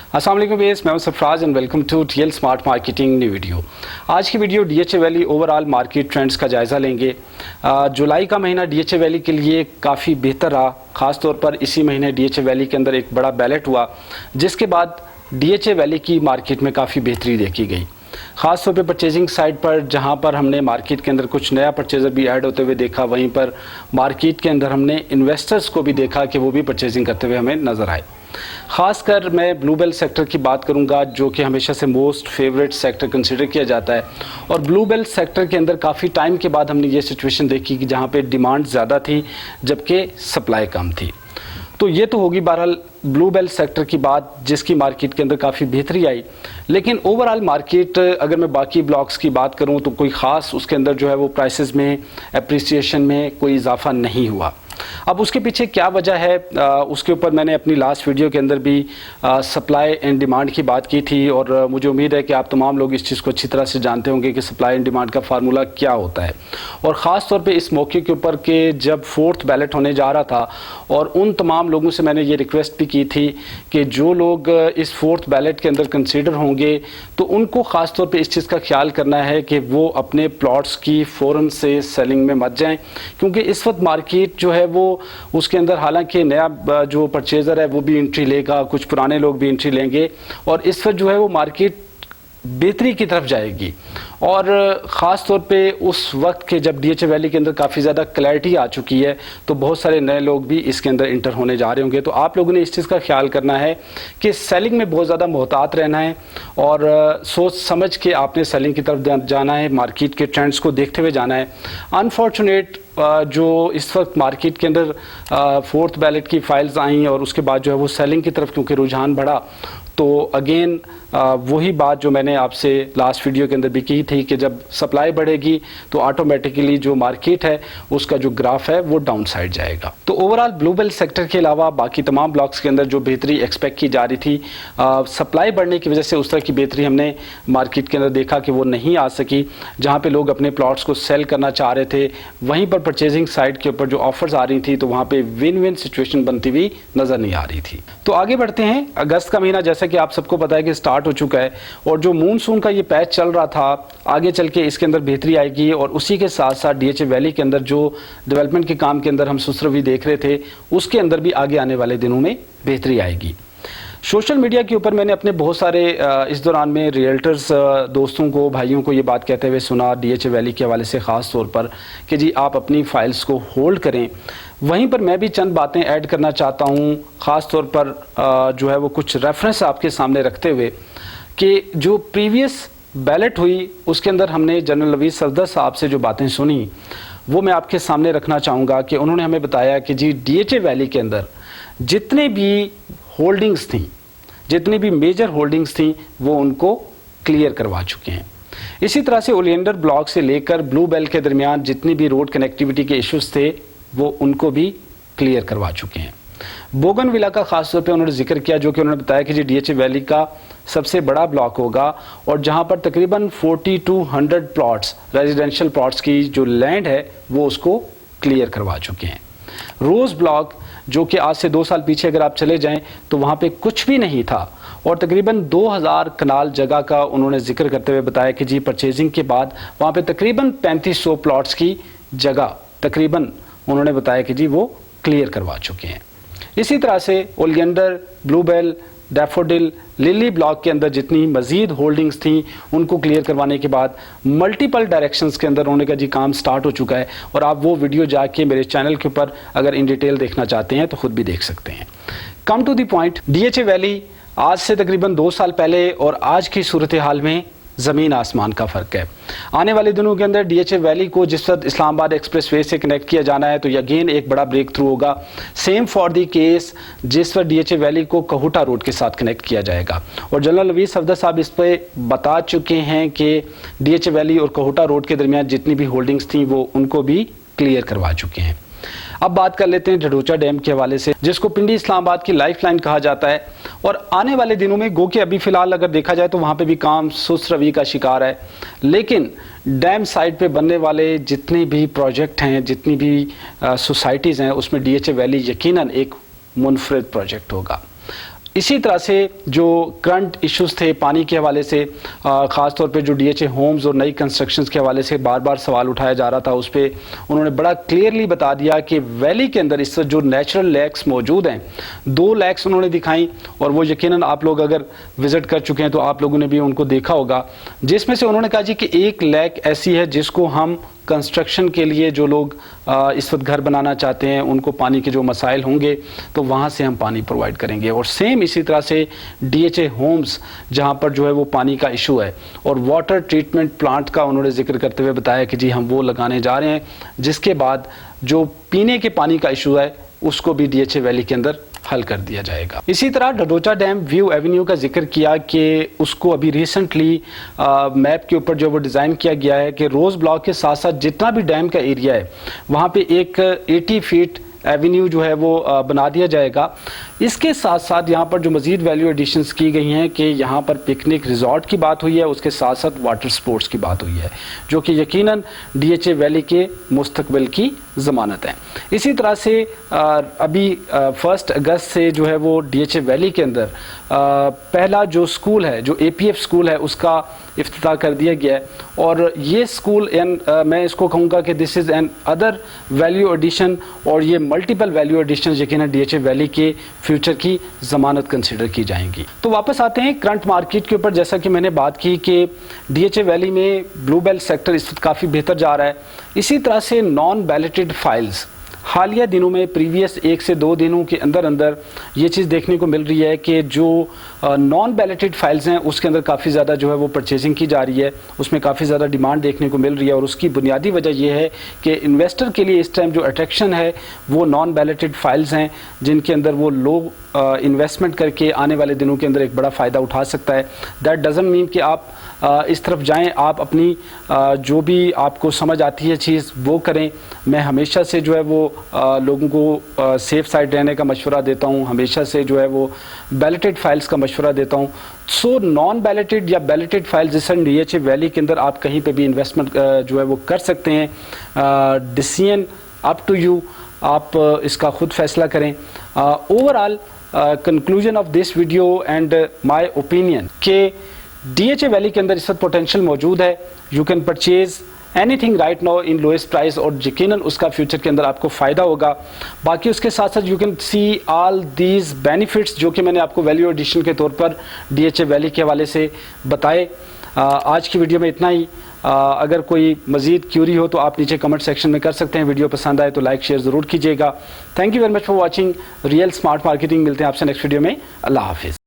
अस्सलाम वालेकुम बेस, मैं हूं Sarfaraz and welcome to TL smart marketing new video. आज की video DHA valley overall market trends का जायज़ा लेंगे। जुलाई का महीना डीएचए वैली के लिए काफ़ी बेहतर रहा। ख़ास तौर पर इसी महीने डीएचए वैली के अंदर एक बड़ा बैलेट हुआ, जिसके बाद डीएचए वैली की मार्केट में काफ़ी बेहतरी देखी गई। ख़ास तौर पे परचेजिंग साइड पर जहां पर हमने मार्केट के अंदर कुछ नया परचेज़र भी ऐड होते हुए देखा, वहीं पर मार्केट के अंदर हमने इन्वेस्टर्स को भी देखा कि वो भी परचेजिंग करते हुए हमें नज़र आए। ख़ासकर मैं ब्लूबेल सेक्टर की बात करूंगा, जो कि हमेशा से मोस्ट फेवरेट सेक्टर कंसिडर किया जाता है। और ब्लूबेल सेक्टर के अंदर काफ़ी टाइम के बाद हमने ये सिचुएशन देखी कि जहां पे डिमांड ज़्यादा थी जबकि सप्लाई कम थी। तो ये तो होगी बहरहाल ब्लूबेल सेक्टर की बात, जिसकी मार्केट के अंदर काफ़ी बेहतरी आई। लेकिन ओवरऑल मार्केट अगर मैं बाकी ब्लॉक्स की बात करूं तो कोई ख़ास उसके अंदर जो है वो प्राइसेस में, एप्रिसिएशन में कोई इजाफा नहीं हुआ। अब उसके पीछे क्या वजह है, उसके ऊपर मैंने अपनी लास्ट वीडियो के अंदर भी सप्लाई एंड डिमांड की बात की थी। और मुझे उम्मीद है कि आप तमाम लोग इस चीज़ को अच्छी तरह से जानते होंगे कि सप्लाई एंड डिमांड का फार्मूला क्या होता है। और ख़ास तौर पे इस मौके के ऊपर कि जब फोर्थ बैलेट होने जा रहा था, और उन तमाम लोगों से मैंने ये रिक्वेस्ट भी की थी कि जो लोग इस फोर्थ बैलेट के अंदर कंसीडर होंगे तो उनको ख़ास तौर पे इस चीज़ का ख्याल करना है कि वो अपने प्लॉट्स की फ़ौरन से सेलिंग में मत जाएं, क्योंकि इस वक्त मार्केट जो है वो उसके अंदर हालांकि नया जो परचेज़र है वो भी एंट्री लेगा, कुछ पुराने लोग भी एंट्री लेंगे, और इस वक्त जो है वो मार्केट बेहतरी की तरफ जाएगी। और ख़ास तौर पे उस वक्त के जब डीएचए वैली के अंदर काफ़ी ज़्यादा क्लैरिटी आ चुकी है, तो बहुत सारे नए लोग भी इसके अंदर इंटर होने जा रहे होंगे। तो आप लोगों ने इस चीज़ का ख्याल करना है कि सेलिंग में बहुत ज़्यादा मोहतात रहना है और सोच समझ के आपने सेलिंग की तरफ जाना है, मार्केट के ट्रेंड्स को देखते हुए जाना है। अनफॉर्चुनेट जो इस वक्त मार्केट के अंदर फोर्थ बैलेट की फाइल्स आई और उसके बाद जो है वो सेलिंग की तरफ क्योंकि रुझान बढ़ा, तो अगेन वही बात जो मैंने आपसे लास्ट वीडियो के अंदर भी की थी कि जब सप्लाई बढ़ेगी तो ऑटोमेटिकली जो मार्केट है उसका जो ग्राफ है वो डाउन साइड जाएगा। तो ओवरऑल ब्लूबेल सेक्टर के अलावा बाकी तमाम ब्लॉक्स के अंदर जो बेहतरी एक्सपेक्ट की जा रही थी, सप्लाई बढ़ने की वजह से उस तरह की बेहतरी हमने मार्केट के अंदर देखा कि वो नहीं आ सकी। जहाँ पे लोग अपने प्लॉट्स को सेल करना चाह रहे थे, वहीं पर परचेजिंग साइड के ऊपर जो ऑफर्स आ रही थी तो वहाँ पे विन विन सिचुएशन बनती हुई नज़र नहीं आ रही थी। तो आगे बढ़ते हैं। अगस्त का महीना जैसा कि आप सबको पता है कि स्टार्ट हो चुका है, और जो मूनसून का ये पैच चल रहा था आगे चल के इसके अंदर बेहतरी आएगी। और उसी के साथ साथ डीएचए वैली के अंदर जो डेवलपमेंट के काम के अंदर हम सुसरवी देख रहे थे, उसके अंदर भी आगे आने वाले दिनों में बेहतरी आएगी। सोशल मीडिया के ऊपर मैंने अपने बहुत सारे इस दौरान में रियल्टर्स दोस्तों को, भाइयों को ये बात कहते हुए सुना डीएचए वैली के हवाले से, ख़ास तौर पर कि जी आप अपनी फाइल्स को होल्ड करें। वहीं पर मैं भी चंद बातें ऐड करना चाहता हूँ, ख़ास तौर पर जो है वो कुछ रेफरेंस आपके सामने रखते हुए कि जो प्रीवियस बैलेट हुई उसके अंदर हमने जनरल नवीद सफदर साहब से जो बातें सुनी वो मैं आपके सामने रखना चाहूँगा कि उन्होंने हमें बताया कि जी डीएचए वैली के अंदर जितने भी होल्डिंग्स थी, जितनी भी मेजर होल्डिंग्स थी, वो उनको क्लियर करवा चुके हैं। इसी तरह से ओलियंडर ब्लॉक से लेकर ब्लूबेल के दरमियान जितनी भी रोड कनेक्टिविटी के इश्यूज थे वो उनको भी क्लियर करवा चुके हैं। बोगनविला का खास तौर पे उन्होंने जिक्र किया, जो कि उन्होंने बताया कि जी डीएचए वैली का सबसे बड़ा ब्लॉक होगा और जहां पर तकरीबन 4200 प्लॉट्स, रेजिडेंशियल प्लॉट्स की जो लैंड है वो उसको क्लियर करवा चुके हैं। रोज़ ब्लॉक जो कि आज से 2 साल पीछे अगर आप चले जाएं तो वहाँ पे कुछ भी नहीं था, और तकरीबन 2000 कनाल जगह का उन्होंने जिक्र करते हुए बताया कि जी परचेजिंग के बाद वहाँ पे तकरीबन 3500 प्लॉट्स की जगह तकरीबन उन्होंने बताया कि जी वो क्लियर करवा चुके हैं। इसी तरह से oleander, Bluebell, daffodil, lily block के अंदर जितनी मजीद होल्डिंग्स थी उनको क्लियर करवाने के बाद मल्टीपल डायरेक्शंस के अंदर उन्होंने कहा जी काम स्टार्ट हो चुका है। और आप वो वीडियो जाके मेरे चैनल के ऊपर अगर इन डिटेल देखना चाहते हैं तो खुद भी देख सकते हैं। Come to the point, DHA valley आज से तकरीबन 2 साल पहले और आज की सूरत हाल में ज़मीन आसमान का फ़र्क है। आने वाले दिनों के अंदर डीएचए वैली को जिस वक्त इस्लामाबाद एक्सप्रेसवे से कनेक्ट किया जाना है तो अगेन एक बड़ा ब्रेक थ्रू होगा। सेम फॉर दी केस जिस वक्त डीएचए वैली को कहूटा रोड के साथ कनेक्ट किया जाएगा। और जनरल नवीद सफदर साहब इस पर बता चुके हैं कि डीएचए वैली और कहूटा रोड के दरमियान जितनी भी होल्डिंग्स थी वो उनको भी क्लियर करवा चुके हैं। अब बात कर लेते हैं ढडोचा डैम के हवाले से, जिसको पिंडी इस्लामाबाद की लाइफलाइन कहा जाता है। और आने वाले दिनों में गो के अभी फिलहाल अगर देखा जाए तो वहाँ पे भी काम सुस्त रवि का शिकार है, लेकिन डैम साइड पे बनने वाले जितने भी प्रोजेक्ट हैं, जितनी भी सोसाइटीज़ हैं, उसमें डीएचए वैली यकीनन एक मुनफरिद प्रोजेक्ट होगा। इसी तरह से जो करंट इश्यूज थे पानी के हवाले से, ख़ास तौर पे जो डीएचए होम्स और नई कंस्ट्रक्शंस के हवाले से बार बार सवाल उठाया जा रहा था, उस पर उन्होंने बड़ा क्लियरली बता दिया कि वैली के अंदर इस जो नेचुरल लेक्स मौजूद हैं, 2 लेक्स उन्होंने दिखाई, और वो यकीनन आप लोग अगर विज़िट कर चुके हैं तो आप लोगों ने भी उनको देखा होगा, जिसमें से उन्होंने कहा जी कि एक लेक ऐसी है जिसको हम कंस्ट्रक्शन के लिए जो लोग इस वक्त घर बनाना चाहते हैं उनको पानी के जो मसाइल होंगे तो वहाँ से हम पानी प्रोवाइड करेंगे। और सेम इसी तरह से डीएचए होम्स जहाँ पर जो है वो पानी का इशू है, और वाटर ट्रीटमेंट प्लांट का उन्होंने जिक्र करते हुए बताया कि जी हम वो लगाने जा रहे हैं, जिसके बाद जो पीने के पानी का इशू है उसको भी डीएचए वैली के अंदर हल कर दिया जाएगा। इसी तरह डडोचा डैम व्यू एवेन्यू का जिक्र किया कि उसको अभी रिसेंटली मैप के ऊपर जो वो डिज़ाइन किया गया है कि रोज़ ब्लॉक के साथ साथ जितना भी डैम का एरिया है वहाँ पे एक 80 फीट एवेन्यू जो है वो बना दिया जाएगा। इसके साथ साथ यहाँ पर जो मज़ीद वैल्यू एडिशंस की गई हैं कि यहाँ पर पिकनिक रिजॉर्ट की बात हुई है, उसके साथ साथ वाटर स्पोर्ट्स की बात हुई है, जो कि यकीनन डीएचए वैली के मुस्तकबिल की ज़मानत है। इसी तरह से अभी 1 अगस्त से जो है वो डीएचए वैली के अंदर पहला जो स्कूल है, जो एपीएफ स्कूल है, उसका इफ्तिताह कर दिया गया है। और ये स्कूल मैं इसको कहूँगा कि this is an other value addition, और ये मल्टीपल वैल्यू एडिशन यकीनन डीएचए वैली के फ्यूचर की ज़मानत कंसिडर की जाएंगी। तो वापस आते हैं करंट मार्केट के ऊपर। जैसा कि मैंने बात की कि डीएचए वैली में ब्लू बेल्ट सेक्टर इस वक्त काफ़ी बेहतर जा रहा है। इसी तरह से नॉन बैलेटेड फाइल्स हालिया दिनों में प्रीवियस 1 से 2 दिनों के अंदर अंदर ये चीज़ देखने को मिल रही है कि जो नॉन बैलेटेड फाइल्स हैं उसके अंदर काफ़ी ज़्यादा जो है वो परचेजिंग की जा रही है, उसमें काफ़ी ज़्यादा डिमांड देखने को मिल रही है। और उसकी बुनियादी वजह यह है कि इन्वेस्टर के लिए इस टाइम जो अट्रैक्शन है वो नॉन बैलेटेड फाइल्स हैं, जिनके अंदर वो लोग इन्वेस्टमेंट करके आने वाले दिनों के अंदर एक बड़ा फ़ायदा उठा सकता है। दैट डजंट मीन कि आप इस तरफ जाएं, आप अपनी जो भी आपको समझ आती है चीज़ वो करें। मैं हमेशा से जो है वो लोगों को सेफ साइड रहने का मशवरा देता हूँ, हमेशा से जो है वो बैलेटेड फाइल्स का मशवरा देता हूँ। सो नॉन बैलेटेड या बैलेटेड फाइल्स जैसे डीएचए वैली के अंदर आप कहीं पे भी इन्वेस्टमेंट जो है वो कर सकते हैं। डिसीजन अप टू यू, आप इसका खुद फैसला करें। Overall conclusion of this video and my opinion के डीएचए वैली के अंदर इस वक्त पोटेंशियल मौजूद है। You can purchase anything right now in lowest price, और यकीनन उसका फ्यूचर के अंदर आपको फ़ायदा होगा। बाकी उसके साथ साथ you can see all these benefits जो कि मैंने आपको वैल्यू एडिशन के तौर पर डीएचए वैली के हवाले से बताए। आज की वीडियो में इतना ही। अगर कोई मज़ीद क्यूरी हो तो आप नीचे कमेंट सेक्शन में कर सकते हैं। वीडियो पसंद आए तो लाइक शेयर ज़रूर कीजिएगा। Thank you very much for watching real smart marketing. मिलते हैं आपसे नेक्स्ट वीडियो में। अल्लाह हाफिज़।